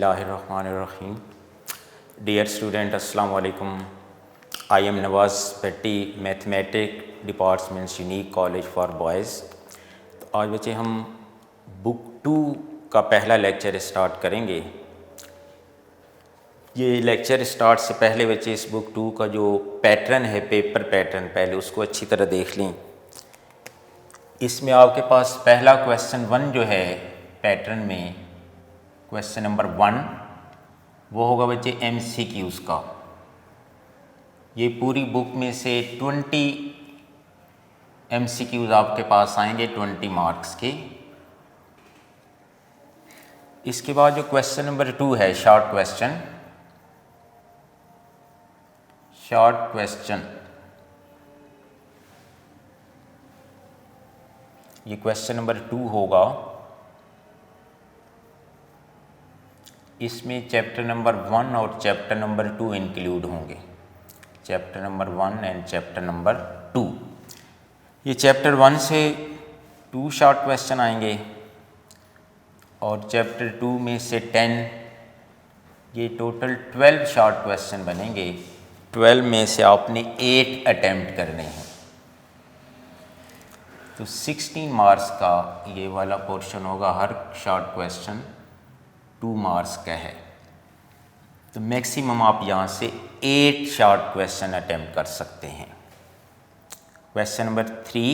बिस्मिल्लाहिर्रहमानिर्रहीम। Dear student, अस्सलाम वालेकुम। I am Nawaz Bhatti, mathematic department, unique college for boys. तो आज बच्चे हम बुक 2 का पहला लेक्चर स्टार्ट करेंगे। ये लेक्चर स्टार्ट से पहले बच्चे इस बुक 2 का जो पैटर्न है, पेपर पैटर्न, पहले उसको अच्छी तरह देख लें। इसमें आपके पास पहला क्वेश्चन 1 जो है पैटर्न में, क्वेश्चन नंबर 1 वो होगा बच्चे MCQs का। ये पूरी बुक में से 20 MCQs आपके पास आएंगे 20 मार्क्स के। इसके बाद जो क्वेश्चन नंबर 2 है, शॉर्ट क्वेश्चन, ये क्वेश्चन नंबर 2 होगा। इसमें चैप्टर नंबर 1 और चैप्टर नंबर 2 इंक्लूड होंगे। Chapter number 1 and chapter number 2। ये चैप्टर 1 से 2 शॉर्ट क्वेश्चन आएंगे और चैप्टर 2 में से 10। ये टोटल 12 शॉर्ट क्वेश्चन बनेंगे। 12 में से आपने 8 अटेम्प्ट करने हैं। तो 16 मार्क्स का ये वाला पोर्शन होगा। हर शॉर्ट क्वेश्चन 2 मार्क्स का है। तो मैक्सिमम आप यहाँ से 8 शॉर्ट क्वेश्चन अटेम्प्ट कर सकते हैं। क्वेश्चन नंबर 3,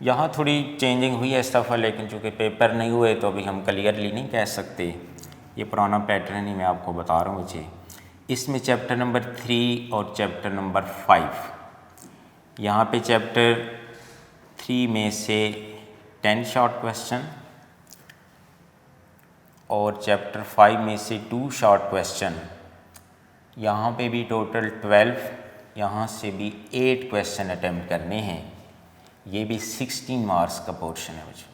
यहाँ थोड़ी चेंजिंग हुई है इस दफ़ा, लेकिन चूँकि पेपर नहीं हुए तो अभी हम क्लियरली नहीं कह सकते। ये पुराना पैटर्न ही मैं आपको बता रहा हूँ बच्चे। इसमें चैप्टर नंबर 3 और चैप्टर नंबर 5, यहाँ पे चैप्टर 3 में से 10 शॉर्ट क्वेश्चन और चैप्टर 5 में से 2 शॉर्ट क्वेश्चन। यहाँ पे भी टोटल 12, यहाँ से भी 8 क्वेश्चन अटेम्प्ट करने हैं। ये भी 16 मार्क्स का पोर्शन है बच्चों।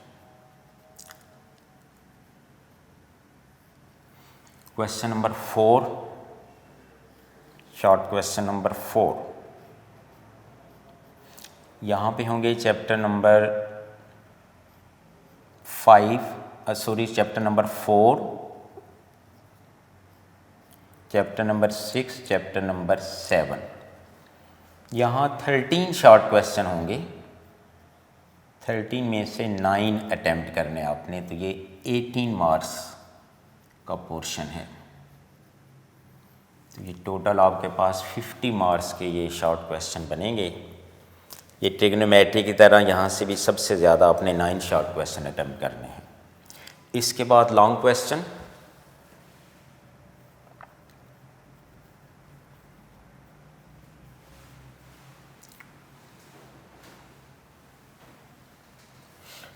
Question number 4, short question number 4, यहाँ पे होंगे chapter number chapter number 4, chapter number 6, chapter number 7। यहाँ 13 शॉर्ट क्वेश्चन होंगे। 13 में से 9 अटेम्प्ट करने आपने, तो ये 18 मार्क्स का पोर्शन है। तो ये टोटल आपके पास 50 मार्क्स के ये शॉर्ट क्वेश्चन बनेंगे। ये ट्रिग्नोमेट्री की तरह यहाँ से भी सबसे ज़्यादा आपने 9 शॉर्ट क्वेश्चन अटेम्प्ट करने हैं। इसके बाद लॉन्ग क्वेश्चन,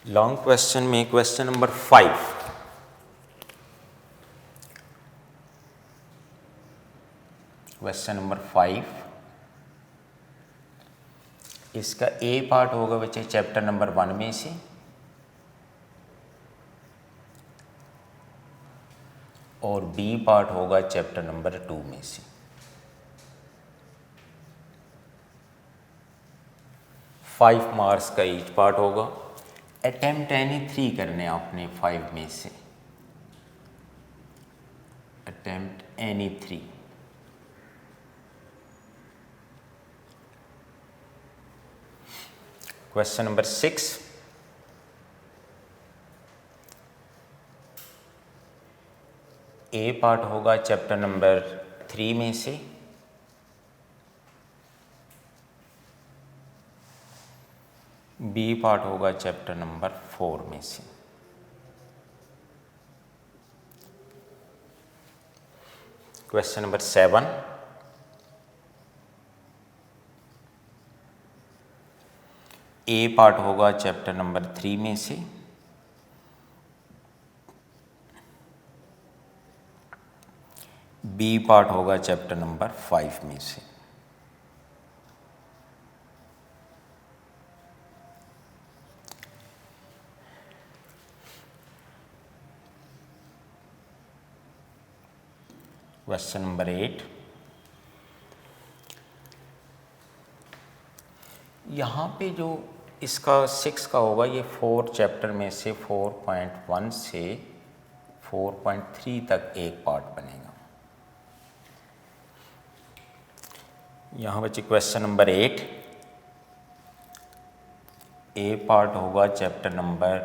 लॉन्ग क्वेश्चन में क्वेश्चन नंबर 5, क्वेश्चन नंबर 5, इसका ए पार्ट होगा बच्चे चैप्टर नंबर 1 में से, और बी पार्ट होगा चैप्टर नंबर 2 में से। फाइव मार्क्स का ईच पार्ट होगा। अटेम्प्ट एनी 3 करने आपने 5 में से। Attempt any 3। क्वेश्चन नंबर 6, ए पार्ट होगा चैप्टर नंबर 3 में से, बी पार्ट होगा चैप्टर नंबर 4 में से। क्वेश्चन नंबर 7, ए पार्ट होगा चैप्टर नंबर 3 में से, बी पार्ट होगा चैप्टर नंबर 5 में से। क्वेश्चन नंबर 8, यहाँ पे जो इसका 6 का होगा, ये 4 चैप्टर में से 4.1 से 4.3 तक एक पार्ट बनेगा। यहाँ बच्चे क्वेश्चन नंबर 8, ए पार्ट होगा चैप्टर नंबर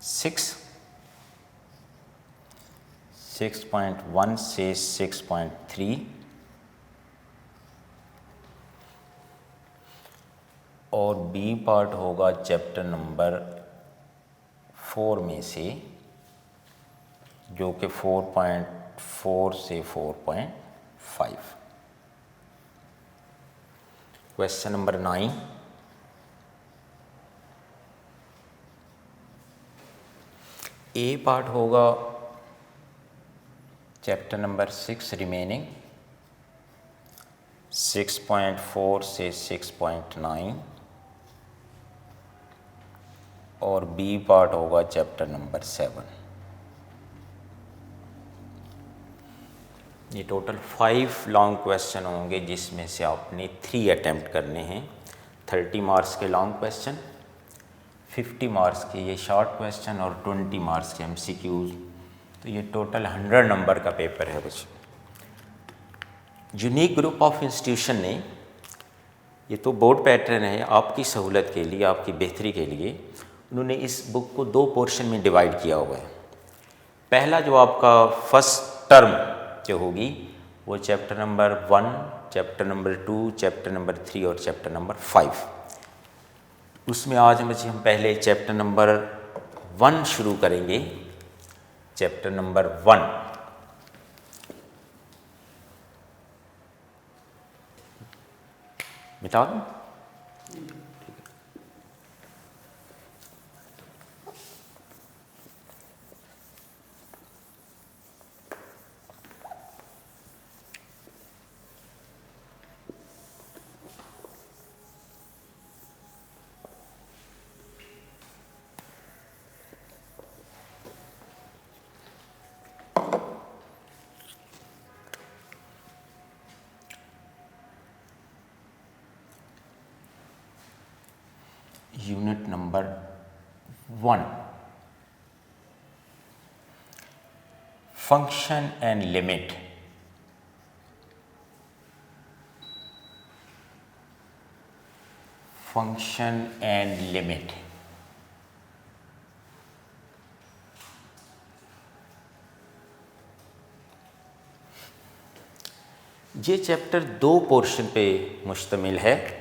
6.1 से 6.3 और बी पार्ट होगा चैप्टर नंबर 4 में से, जो कि 4.4 से 4.5। क्वेश्चन नंबर 9, ए पार्ट होगा चैप्टर नंबर 6 रिमेनिंग 6.4 से 6.9 और बी पार्ट होगा चैप्टर नंबर 7। ये टोटल 5 लॉन्ग क्वेश्चन होंगे, जिसमें से आपने 3 अटेम्प्ट करने हैं। 30 मार्क्स के लॉन्ग क्वेश्चन, 50 मार्क्स के ये शॉर्ट क्वेश्चन और 20 मार्क्स के एमसीक्यूज। तो ये टोटल 100 नंबर का पेपर है बच्चों। यूनिक ग्रुप ऑफ इंस्टीट्यूशन ने, ये तो बोर्ड पैटर्न है, आपकी सहूलत के लिए, आपकी बेहतरी के लिए उन्होंने इस बुक को 2 पोर्शन में डिवाइड किया हुआ है। पहला जो आपका फर्स्ट टर्म जो होगी वो chapter number 1, chapter number 2, chapter number 3 और चैप्टर नंबर 5। उसमें आज हम पहले चैप्टर नंबर 1 शुरू करेंगे। चैप्टर नंबर 1 मिटा दूं? Unit number 1, function and limit. Function and limit. ये चैप्टर 2 पोर्शन पे मुश्तमिल है,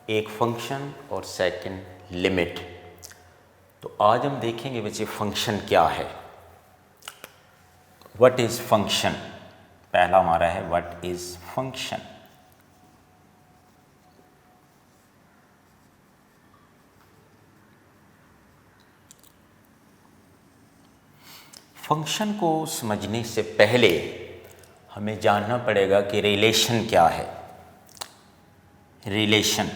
एक फंक्शन और सेकंड लिमिट। तो आज हम देखेंगे बच्चे फंक्शन क्या है, व्हाट इज फंक्शन। पहला हमारा है व्हाट इज फंक्शन। फंक्शन को समझने से पहले हमें जानना पड़ेगा कि रिलेशन क्या है। Relation,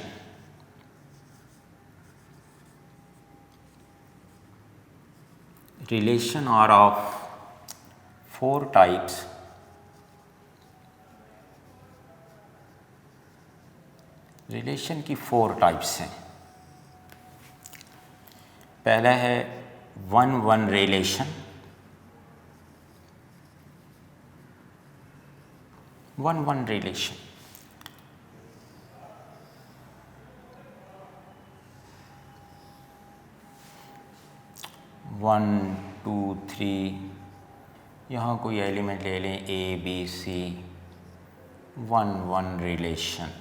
relation are of 4 types. Relation की 4 टाइप्स हैं। पहला है 1-1 रिलेशन। 1-1 रिलेशन, वन 2 3, यहाँ कोई एलिमेंट ले लें ABC, 1-1 रिलेशन।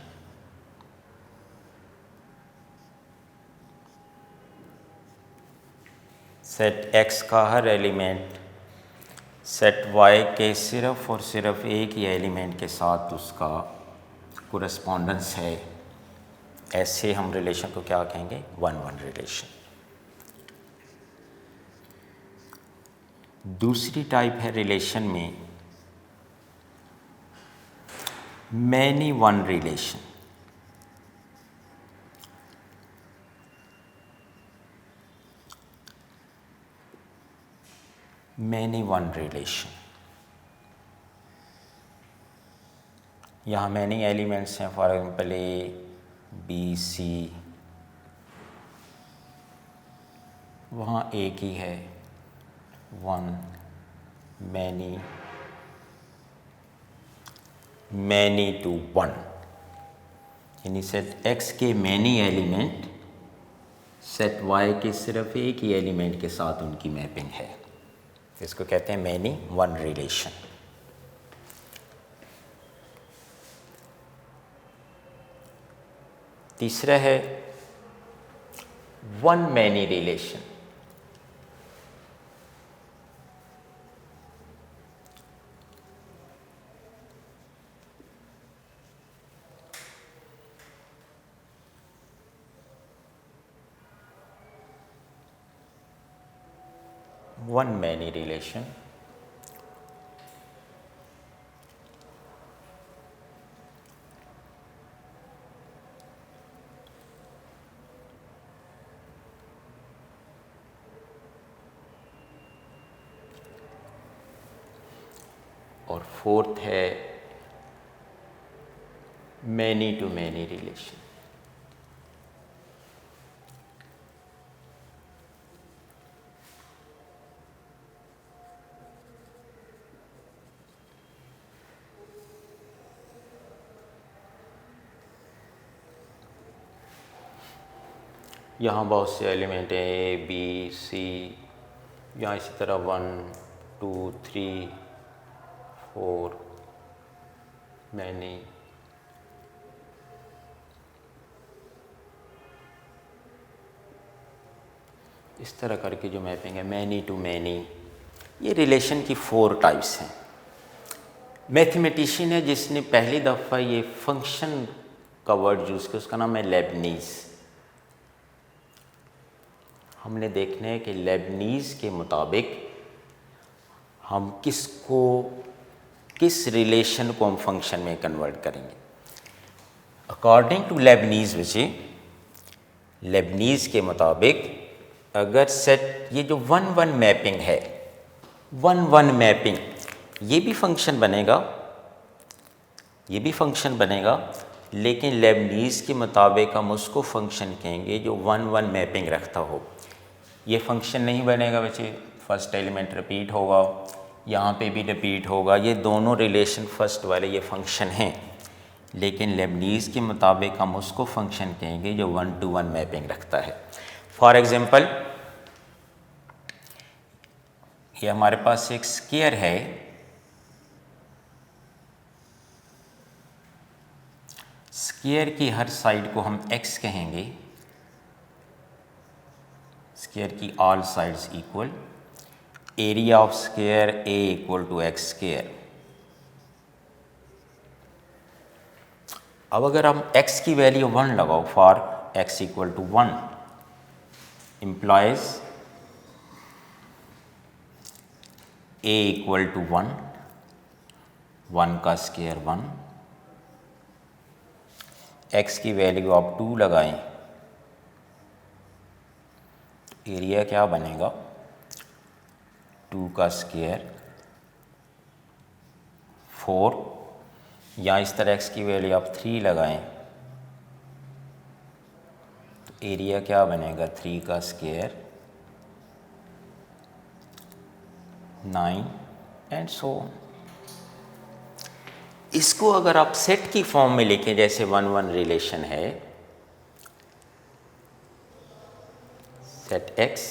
सेट X का हर एलिमेंट सेट Y के सिर्फ और सिर्फ एक ही एलिमेंट के साथ उसका कोरेस्पॉन्डेंस है। ऐसे हम रिलेशन को क्या कहेंगे? 1-1 रिलेशन। दूसरी टाइप है रिलेशन में many one relation. Many one relation, यहाँ मैनी एलिमेंट्स हैं, for example A B C वहाँ एक ही है, 1 मैनी मैनी टू 1, यानी सेट x के मैनी एलिमेंट सेट y के सिर्फ एक ही एलिमेंट के साथ उनकी मैपिंग है। इसको कहते हैं मैनी 1 रिलेशन। तीसरा है 1 many relation. One many relation और फोर्थ है मैनी टू मैनी रिलेशन। यहाँ बहुत से एलिमेंट हैं, ए बी सी, यहाँ इसी तरह 1 2 3 4 मैनी, इस तरह करके जो मैपिंग है मैनी टू मैनी। ये रिलेशन की 4 टाइप्स हैं। मैथमेटिशियन है जिसने पहली दफ़ा ये फंक्शन का वर्ड यूज़ किया, उसका नाम है लेबनीज़। हमने देखना है कि लेबनीज़ के मुताबिक हम किस रिलेशन को हम फंक्शन में कन्वर्ट करेंगे। अकॉर्डिंग टू लेबनीज़ बच्चे, लेबनीज़ के मुताबिक अगर सेट ये जो 1-1 मैपिंग है, 1-1 मैपिंग, ये भी फंक्शन बनेगा, ये भी फंक्शन बनेगा, लेकिन लेबनीज़ के मुताबिक हम उसको फंक्शन कहेंगे जो 1-1 मैपिंग रखता हो। ये फंक्शन नहीं बनेगा बच्चे, फर्स्ट एलिमेंट रिपीट होगा, यहाँ पे भी रिपीट होगा, ये दोनों रिलेशन फर्स्ट वाले ये फंक्शन हैं, लेकिन लेबनीज़ के मुताबिक हम उसको फंक्शन कहेंगे जो 1-to-1 मैपिंग रखता है। फॉर एग्ज़ाम्पल, ये हमारे पास एक स्क्वायर है, स्क्वायर की हर साइड को हम x कहेंगे, स्क्वायर की all sides equal, area of square a equal to x square. अब अगर हम x की वैल्यू 1 लगाओ for x equal to 1, implies a equal to 1, 1 का स्क्वायर 1, x की वैल्यू आप 2 लगाएं, एरिया क्या बनेगा, 2 का स्क्वायर 4, या इस तरह x की वैल्यू आप 3 लगाएं तो एरिया क्या बनेगा, 3 का स्क्वायर 9 एंड सो। इसको अगर आप सेट की फॉर्म में लिखें, जैसे 1-1 रिलेशन है, सेट x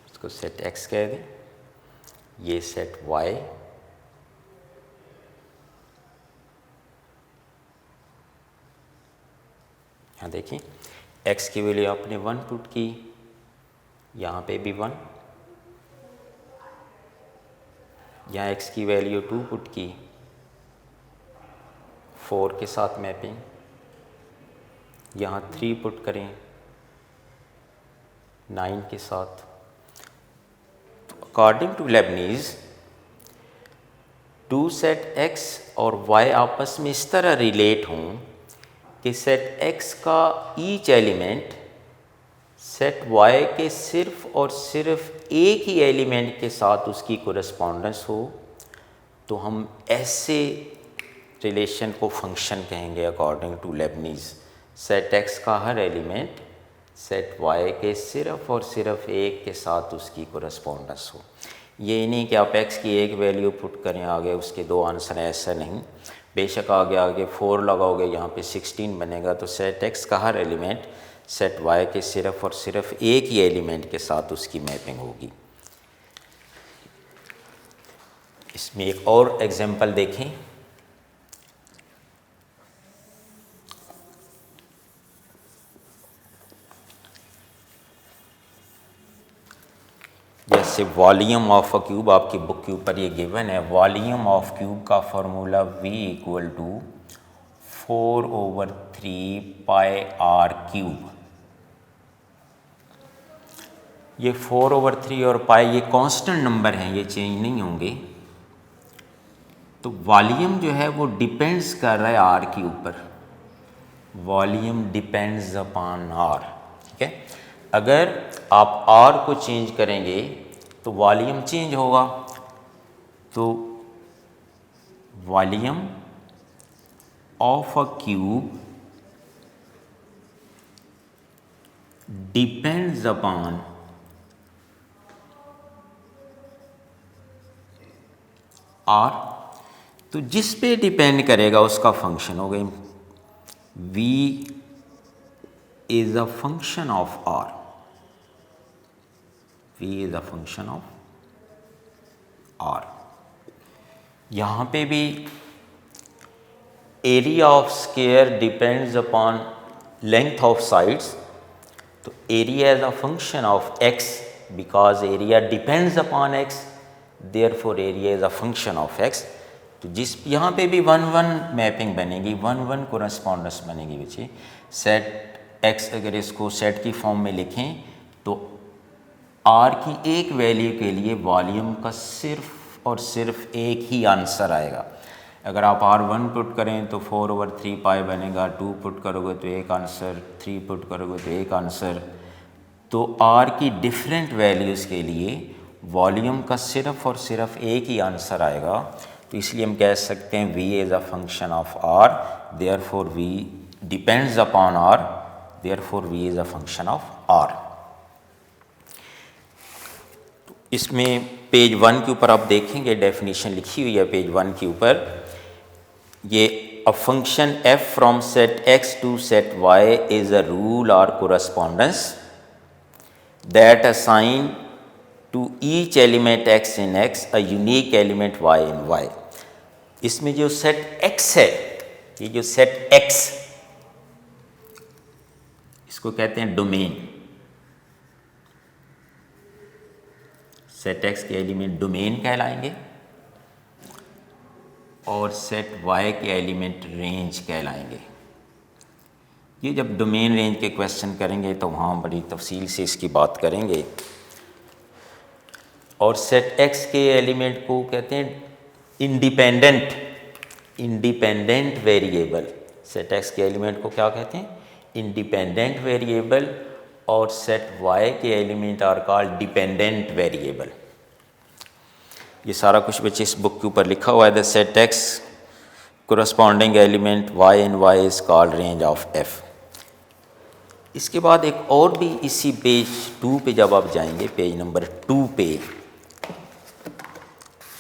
इसको सेट x कह दें, ये सेट y, यहाँ देखिए x की वैल्यू आपने 1 पुट की, यहाँ पे भी 1, यहाँ x की वैल्यू 2 पुट की, 4 के साथ मैपिंग, यहाँ 3 पुट करें 9 के साथ। According to Leibniz, 2 set x और y आपस में इस तरह रिलेट हों कि सेट x का ईच एलिमेंट सेट y के सिर्फ और सिर्फ एक ही एलिमेंट के साथ उसकी कोरेस्पॉन्डेंस हो, तो हम ऐसे रिलेशन को फंक्शन कहेंगे according to Leibniz. Set x का हर एलिमेंट सेट वाई के सिर्फ और सिर्फ एक के साथ उसकी कोरस्पॉन्डेंस हो। ये नहीं कि आप एक्स की एक वैल्यू पुट करें आगे उसके दो आंसर हैं, ऐसा नहीं। बेशक आगे आगे 4 लगाओगे यहाँ पे 16 बनेगा, तो सेट एक्स का हर एलिमेंट सेट वाई के सिर्फ और सिर्फ एक ही एलिमेंट के साथ उसकी मैपिंग होगी। इसमें एक और एग्जांपल देखें। जैसे वॉल्यूम ऑफ अ क्यूब, आपकी बुक के ऊपर ये गिवन है, वॉल्यूम ऑफ क्यूब का formula V = 4/3 pi r cube. ये 4/3 और पाई ये कांस्टेंट नंबर हैं, ये चेंज नहीं होंगे। तो वॉल्यूम जो है वो डिपेंड्स कर रहा है आर के ऊपर, वॉल्यूम डिपेंड्स अपॉन आर, ठीक है। अगर आप आर को चेंज करेंगे तो वॉल्यूम चेंज होगा। तो volume of a cube depends upon r, तो जिस पे डिपेंड करेगा उसका फंक्शन हो गई। V is a function of R, V is a function of R। यहाँ पे भी area of square depends upon length of sides, तो area as a function of x, because area depends upon x, therefore area is a function of x। तो जिस यहाँ पे भी 1-1 mapping बनेगी, 1-1 कोरस्पॉन्डेंस बनेगी बच्चे। सेट x अगर इसको सेट की फॉर्म में लिखें तो r की एक वैल्यू के लिए वॉल्यूम का सिर्फ और सिर्फ एक ही आंसर आएगा। अगर आप r1 पुट करें तो 4/3 पाई बनेगा, 2 पुट करोगे तो एक आंसर, 3 पुट करोगे तो एक आंसर। तो r की डिफरेंट वैल्यूज़ के लिए वॉल्यूम का सिर्फ और सिर्फ एक ही आंसर आएगा। तो इसलिए हम कह सकते हैं V is a function of R, therefore V depends upon R, therefore V is a function of R। तो इसमें पेज 1 के ऊपर आप देखेंगे डेफिनेशन लिखी हुई है पेज 1 के ऊपर। ये a function f from set x to set y is a rule और correspondence that assign to each element x in x a unique element y in y। इसमें जो सेट x है, ये जो सेट x, इसको कहते हैं domain. Set x के एलिमेंट डोमेन कहलाएंगे और सेट y के एलिमेंट रेंज कहलाएंगे। ये जब डोमेन रेंज के क्वेश्चन करेंगे तो वहाँ बड़ी तफसील से इसकी बात करेंगे। और सेट x के एलिमेंट को कहते हैं इंडिपेंडेंट वेरिएबल। सेट x के एलिमेंट को क्या कहते हैं? Independent variable. और सेट y के element are called dependent variable. ये सारा कुछ बच्चे इस बुक के ऊपर लिखा हुआ है। The set x corresponding element y in y is called range of f। इसके बाद एक और भी इसी पेज 2 पे जब आप जाएंगे, पेज नंबर 2 पे,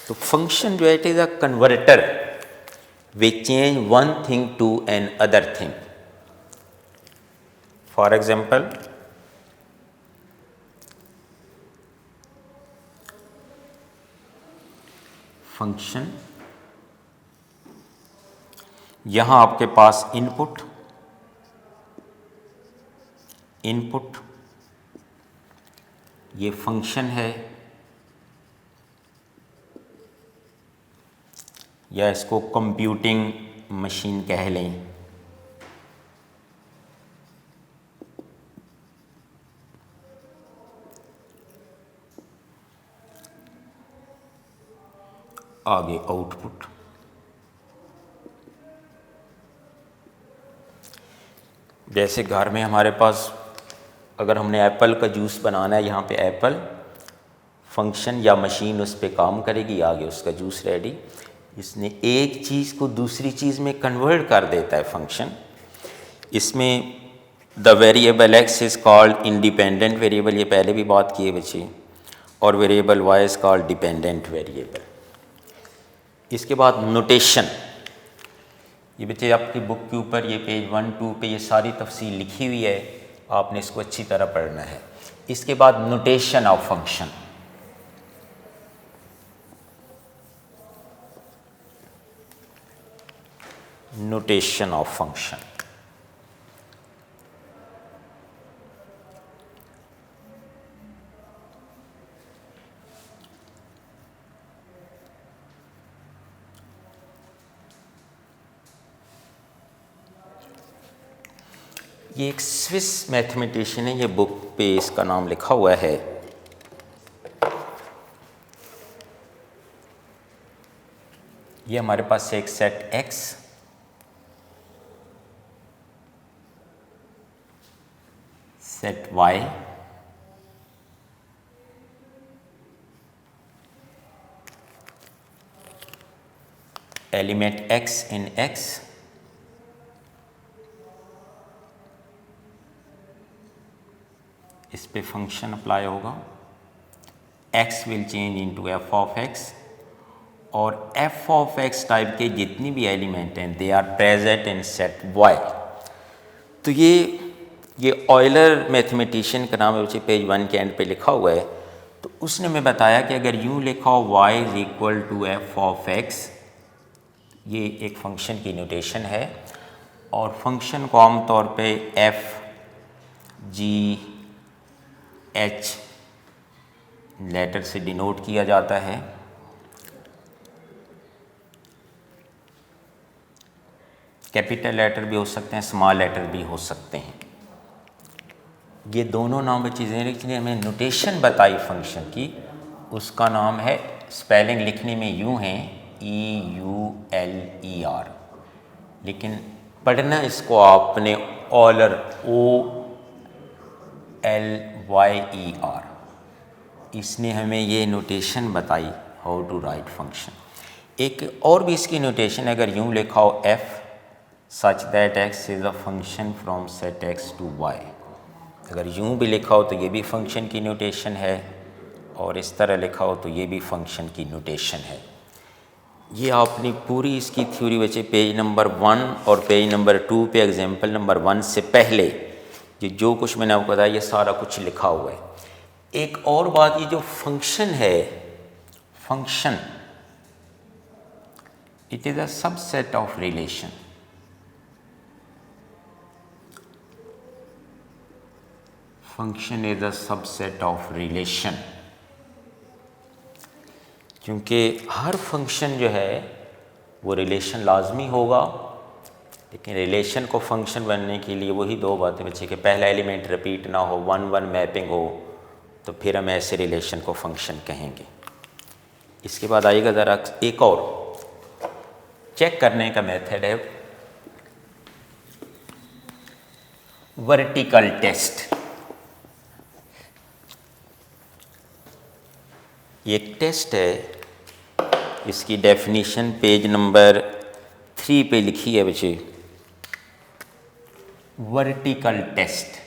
तो फंक्शन जो है it is a converter which change one thing to another thing. For example, function, यहां आपके पास इनपुट ये फंक्शन है, या इसको कंप्यूटिंग मशीन कह लें। आगे आउटपुट, जैसे घर में हमारे पास अगर हमने एप्पल का जूस बनाना है, यहाँ पे एप्पल फंक्शन या मशीन उस पर काम करेगी, आगे उसका जूस रेडी। इसने एक चीज़ को दूसरी चीज़ में कन्वर्ट कर देता है फंक्शन। इसमें the variable x is called independent variable, ये पहले भी बात की है बच्चे, और variable y is called dependent variable. इसके बाद नोटेशन, ये बच्चे आपकी बुक के ऊपर ये पेज 1, 2 पे ये सारी तफसील लिखी हुई है, आपने इसको अच्छी तरह पढ़ना है। इसके बाद notation of function, notation of function, ये एक स्विस मैथमेटिशियन है, ये बुक पे इसका नाम लिखा हुआ है। ये हमारे पास एक set x, set y, element x in x, इस पे फंक्शन अप्लाई होगा, x will change into f of x, और एफ ऑफ एक्स टाइप के जितनी भी एलिमेंट हैं they are present in set y। तो ये ऑयलर मैथमेटिशियन का नाम है, उसे पेज 1 के एंड पे लिखा हुआ है। तो उसने मैं बताया कि अगर यूँ लिखा हो y is equal to f of x, ये एक फंक्शन की नोटेशन है, और फंक्शन को आमतौर पे एफ जी एच लेटर से डिनोट किया जाता है। कैपिटल लेटर भी हो सकते हैं, स्मॉल लेटर भी हो सकते हैं। ये दोनों नाम की चीज़ें, लेकिन हमें नोटेशन बताई फंक्शन की, उसका नाम है, स्पेलिंग लिखने में यूँ है EULER, लेकिन पढ़ना इसको आपने ऑलर OLYER। इसने हमें ये नोटेशन बताई हाउ टू राइट फंक्शन। एक और भी इसकी नोटेशन, अगर यूँ लिखा हो f such that x is a function from set x to y, अगर यूँ भी लिखा हो तो ये भी फंक्शन की नोटेशन है, और इस तरह लिखा हो तो ये भी फंक्शन की नोटेशन है। ये आपने पूरी इसकी थ्योरी बच्चे पेज नंबर 1 और पेज नंबर 2 पे एग्जाम्पल नंबर 1 से पहले ये जो कुछ मैंने आपको बताया ये सारा कुछ लिखा हुआ है। एक और बात, ये जो फंक्शन है, function it is a subset of relation. Function is a subset of relation, क्योंकि हर फंक्शन जो है वो रिलेशन लाजमी होगा, लेकिन रिलेशन को फंक्शन बनने के लिए वही दो बातें बच्चे कि पहला एलिमेंट रिपीट ना हो, 1-1 मैपिंग हो, तो फिर हम ऐसे रिलेशन को फंक्शन कहेंगे। इसके बाद आएगा ज़रा एक और चेक करने का मेथड है, वर्टिकल टेस्ट। ये एक टेस्ट है, इसकी डेफिनेशन पेज नंबर 3 पे लिखी है बच्चे, वर्टिकल टेस्ट।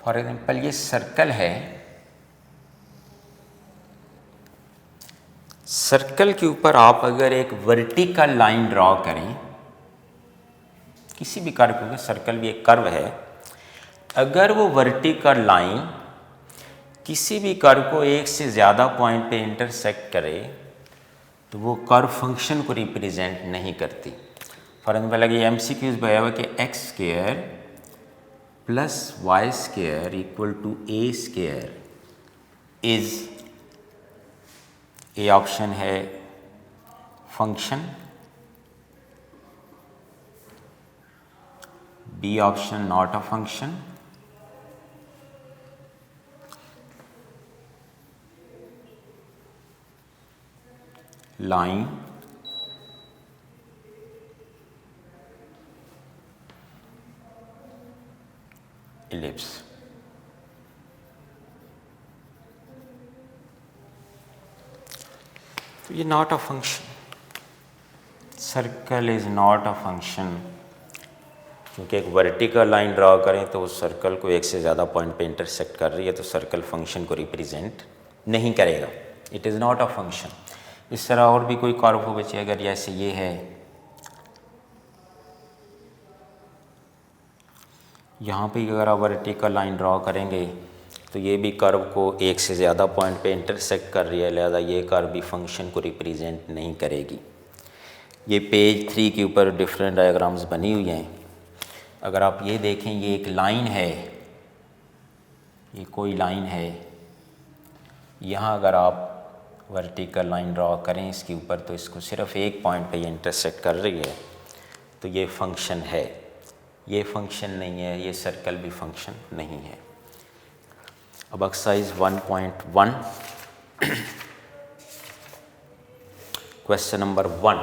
फॉर एग्जाम्पल ये सर्कल है, सर्कल के ऊपर आप अगर एक वर्टिकल लाइन ड्रॉ करें, किसी भी कर्व, क्योंकि सर्कल भी एक कर्व है, अगर वो वर्टिकल लाइन किसी भी कर्व को एक से ज़्यादा पॉइंट पे इंटरसेक्ट करे तो वो कर्व फंक्शन को रिप्रेजेंट नहीं करती। फॉर एग्जाम्पल अगर MCQs में आया हुआ कि x square plus y square equal to a square is, A option है function, B option not a function, line ellipse. तो ये not a function, circle is not a function, क्योंकि एक वर्टिकल लाइन ड्रा करें तो उस circle को एक से ज़्यादा पॉइंट पे इंटरसेक्ट कर रही है, तो सर्कल फंक्शन को रिप्रेजेंट नहीं करेगा, it is not a function. इस तरह और भी कोई कर्व हो बच्चे, अगर जैसे ये है, यहाँ पे अगर आप वर्टिकल लाइन ड्रा करेंगे तो ये भी कर्व को एक से ज़्यादा पॉइंट पे इंटरसेक्ट कर रही है, लिहाजा ये कर्व भी फंक्शन को रिप्रेजेंट नहीं करेगी। ये पेज 3 के ऊपर डिफरेंट डायग्राम्स बनी हुई हैं। अगर आप ये देखें, ये एक लाइन है, ये कोई लाइन है, यहाँ अगर आप वर्टिकल लाइन ड्रा करें इसके ऊपर तो इसको सिर्फ एक पॉइंट पे ये इंटरसेक्ट कर रही है, तो ये फंक्शन है। ये फंक्शन नहीं है, ये सर्कल भी फंक्शन नहीं है। अब exercise 1.1 question number 1,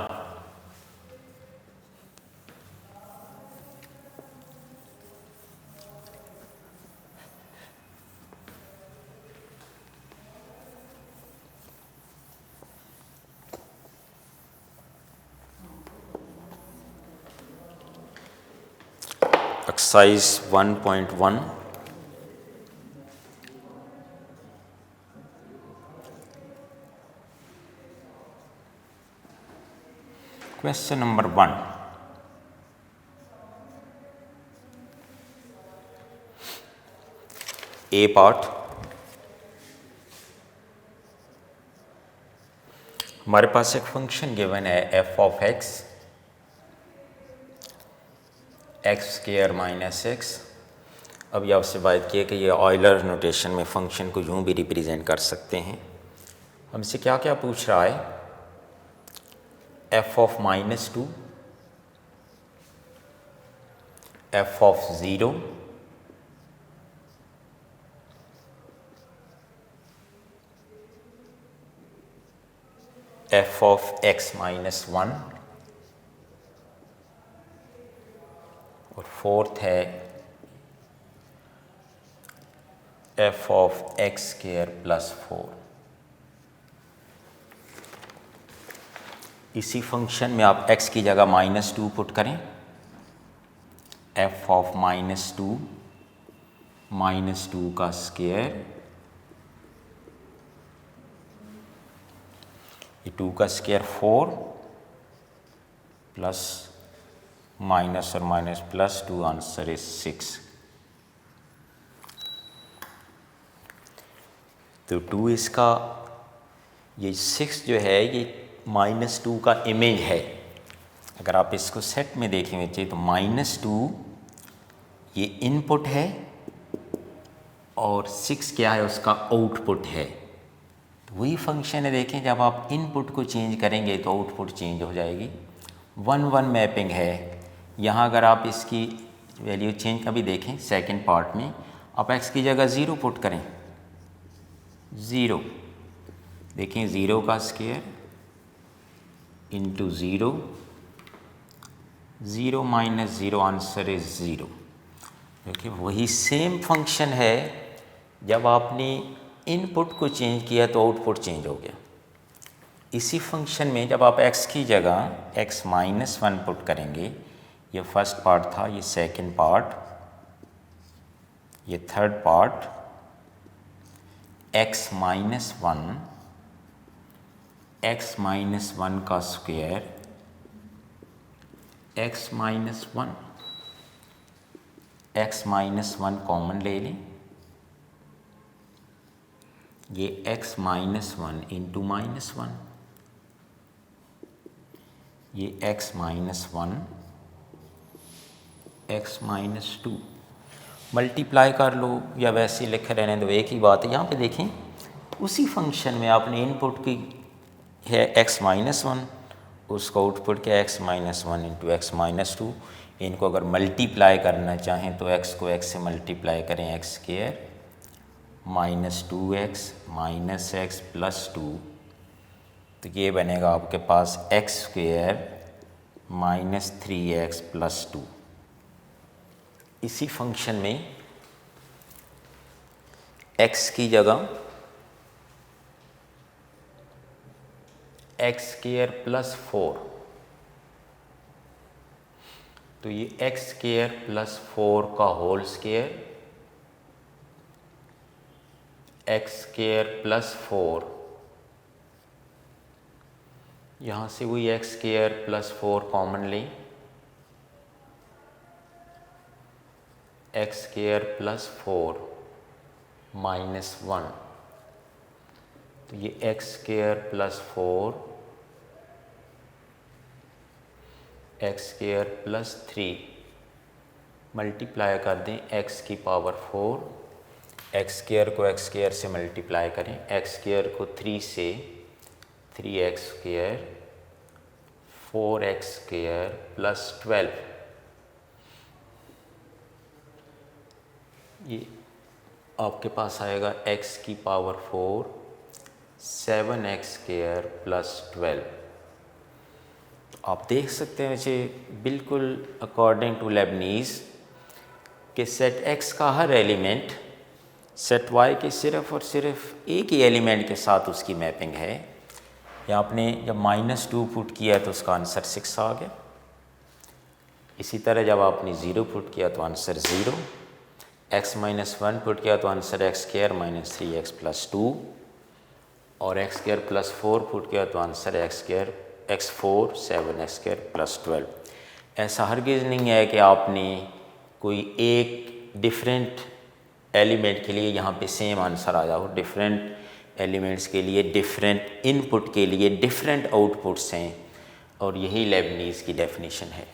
exercise 1.1 question number 1, ए पार्ट, हमारे पास एक फंक्शन गिवन है F of x, x square minus x. अभी आपसे बात की है कि ये ऑयलर नोटेशन में फंक्शन को यूँ भी रिप्रेजेंट कर सकते हैं। हमसे क्या क्या पूछ रहा है, F of -2, F of 0, F of x -1 और फोर्थ है F of x square plus 4। इसी फंक्शन में आप x की जगह -2 पुट करें, एफ ऑफ -2 का स्क्वायर, ये 2 का स्क्वायर 4 प्लस माइनस और माइनस प्लस 2, आंसर इज 6। तो 2 इसका, ये 6 जो है ये -2 का इमेज है। अगर आप इसको सेट में देखें बच्चे तो -2 ये इनपुट है और 6 क्या है, उसका आउटपुट है। तो वही फंक्शन है, देखें जब आप इनपुट को चेंज करेंगे तो आउटपुट चेंज हो जाएगी। 1-1 मैपिंग है। यहाँ अगर आप इसकी वैल्यू चेंज का भी देखें सेकंड पार्ट में, आप x की जगह 0 पुट करें, 0, देखें 0 का square into 0, 0 minus 0, answer is 0। देखिए वही सेम फंक्शन है, जब आपने इनपुट को चेंज किया तो आउटपुट चेंज हो गया। इसी फंक्शन में जब आप x की जगह x -1 पुट करेंगे, ये फर्स्ट पार्ट था, ये सेकंड पार्ट, ये थर्ड पार्ट, x -1 का स्क्वायर, x -1 कॉमन ले लें, ये x -1 इंटू -1, ये x -1 x -2 मल्टीप्लाई कर लो या वैसे लिख रहने दो, एक ही बात है। यहाँ पे देखें उसी फंक्शन में आपने इनपुट की है x -1, उसका आउटपुट क्या x -1 इंटू x -2। इनको अगर मल्टीप्लाई करना चाहें तो x को x से मल्टीप्लाई करें, x square -2x -x plus 2, तो ये बनेगा आपके पास x स्क्वायर -3x प्लस 2। इसी फंक्शन में x की जगह एक्स स्क्वायर प्लस 4, तो ये एक्स स्क्वायर प्लस 4 का whole square, x square plus 4, यहाँ से वही एक्स स्क्वायर प्लस 4 कॉमन लें, एक्स स्क्वायर प्लस 4 माइनस 1, तो ये x square plus 4, x square plus 3 multiply कर दें एक्स की पावर 4, एक्स स्क्वायर को एक्स स्क्वायर से मल्टीप्लाई करें, एक्स स्क्वायर को 3 से 3x square 4x square plus 12, ये आपके पास आएगा x की पावर 4 7x स्क्वायर प्लस 12। आप देख सकते हैं वैसे बिल्कुल अकॉर्डिंग टू लेबनीज़ कि सेट x का हर एलिमेंट सेट y के सिर्फ और सिर्फ एक ही एलिमेंट के साथ उसकी मैपिंग है। या आपने जब -2 पुट किया तो उसका आंसर 6 आ गया। इसी तरह जब आपने 0 पुट किया तो आंसर 0, x - 1 पुट किया तो answer x square minus 3x plus 2, और x स्क्वायर प्लस 4 पुट किया तो answer x square x4 7x square plus 12। ऐसा हरगिज़ नहीं है कि आपने कोई एक डिफरेंट एलिमेंट के लिए यहाँ पे सेम आंसर आ जाओ। डिफरेंट एलिमेंट्स के लिए डिफरेंट इनपुट के लिए डिफरेंट आउटपुट्स हैं, और यही लेबनीज़ की डेफिनेशन है।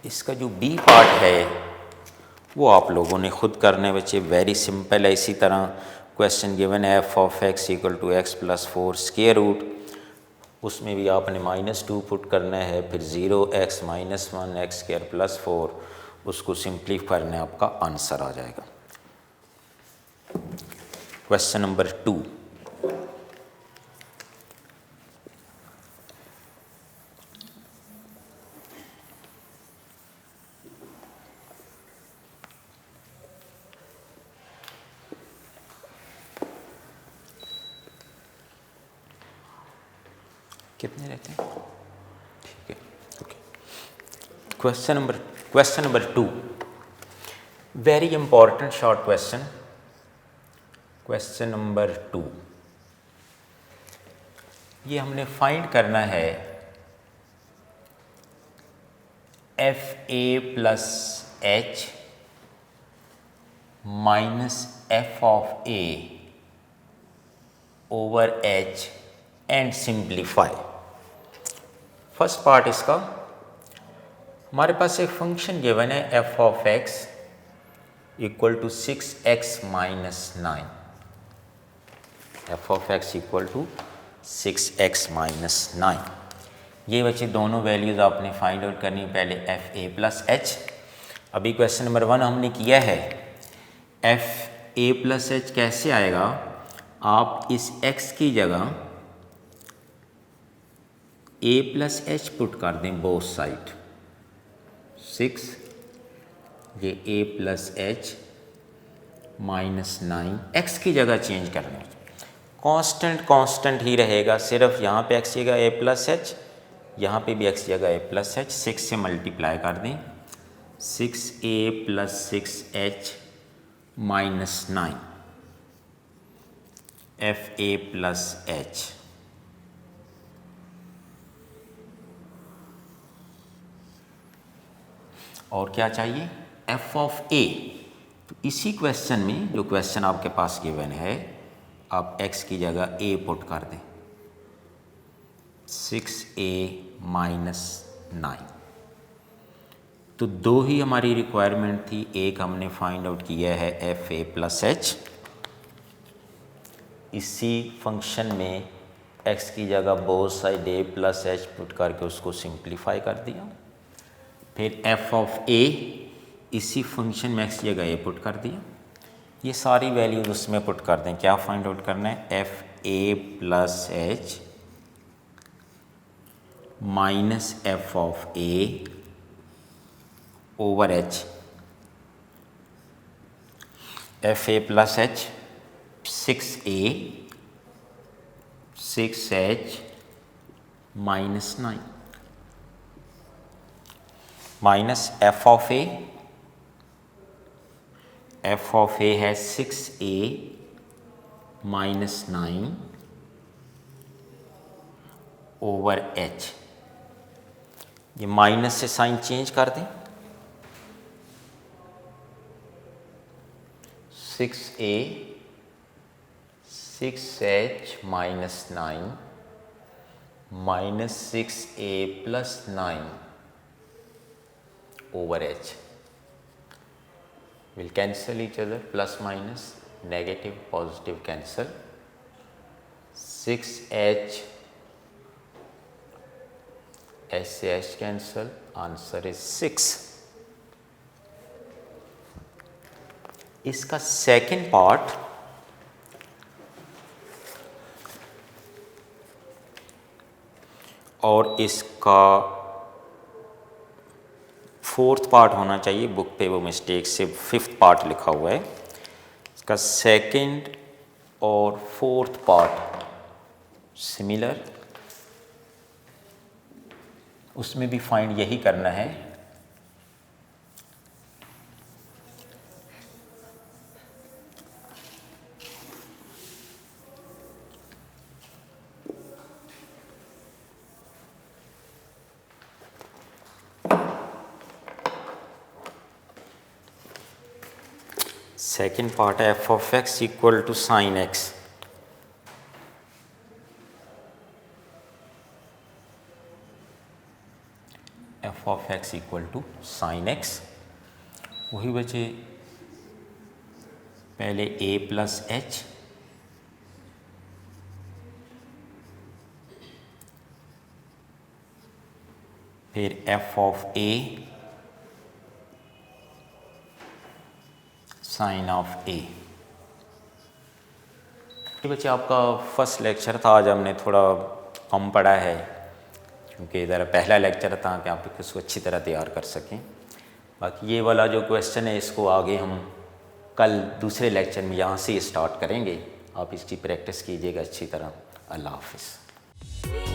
इसका जो बी पार्ट है वो आप लोगों ने ख़ुद करने बच्चे, वेरी सिंपल है। इसी तरह क्वेश्चन गिवन है f of x equal to x plus 4 square root, उसमें भी आपने -2 पुट करना है, फिर 0x - 1 x स्क्वायर प्लस 4, उसको सिंप्लीफाई करने आपका आंसर आ जाएगा। क्वेश्चन नंबर 2, कितने रहते हैं? ठीक है, okay. Question number 2, very important short question. Question number 2, ये हमने फाइंड करना है fa plus h minus f of a over h and simplify. First part इसका, हमारे पास एक फंक्शन गिवन है f of x equal to 6x minus 9, f of x equal to 6x minus 9। ये बच्चे दोनों वैल्यूज़ आपने फाइंड आउट करनी, पहले fa प्लस h। अभी क्वेश्चन नंबर 1 हमने किया है, fa प्लस h कैसे आएगा? आप इस x की जगह a प्लस h पुट कर दें बोथ साइड, 6 ये a plus h minus 9, x की जगह चेंज करने, कांस्टेंट ही रहेगा, सिर्फ यहाँ पे x की जगह a प्लस h, यहाँ पे भी x की जगह a प्लस h, 6 से मल्टीप्लाई कर दें, 6a plus 6h minus 9 fa plus h। और क्या चाहिए? f of a। तो इसी क्वेश्चन में जो क्वेश्चन आपके पास गिवन है, आप x की जगह a पुट कर दें, 6a माइनस 9। तो दो ही हमारी रिक्वायरमेंट थी, एक हमने फाइंड आउट किया है fa प्लस h। इसी फंक्शन में x की जगह both side a plus h put करके उसको सिंप्लीफाई कर दिया। फिर f ऑफ a, इसी फंक्शन में x की जगह a पुट कर दिया। ये सारी वैल्यूज उसमें पुट कर दें। क्या फाइंड आउट करना है? fa plus h minus f of a over h। fa plus h 6a 6h minus 9 minus f of a है 6a minus 9 over h। ये माइनस से साइन चेंज कर दें, 6a 6h minus 9 minus 6a plus 9 over h will cancel each other, plus minus, negative positive cancel, 6h h से h cancel, answer is 6। इसका second part और इसका fourth part होना चाहिए, बुक पे वो मिस्टेक से फिफ्थ पार्ट लिखा हुआ है। इसका सेकंड और फोर्थ पार्ट सिमिलर, उसमें भी फाइंड यही करना है। सेकेंड पार्ट है f of x equal to sine x। f of x equal to sine x, वही बचे पहले a प्लस h, फिर f of a sine of a। ये बच्चे आपका फर्स्ट लेक्चर था, आज हमने थोड़ा कम पढ़ा है क्योंकि ज़रा पहला लेक्चर था कि आप इसको अच्छी तरह तैयार कर सकें। बाकी ये वाला जो क्वेश्चन है इसको आगे हम कल दूसरे लेक्चर में यहाँ से स्टार्ट करेंगे। आप इसकी प्रैक्टिस कीजिएगा अच्छी तरह। अल्लाह हाफ़िज़।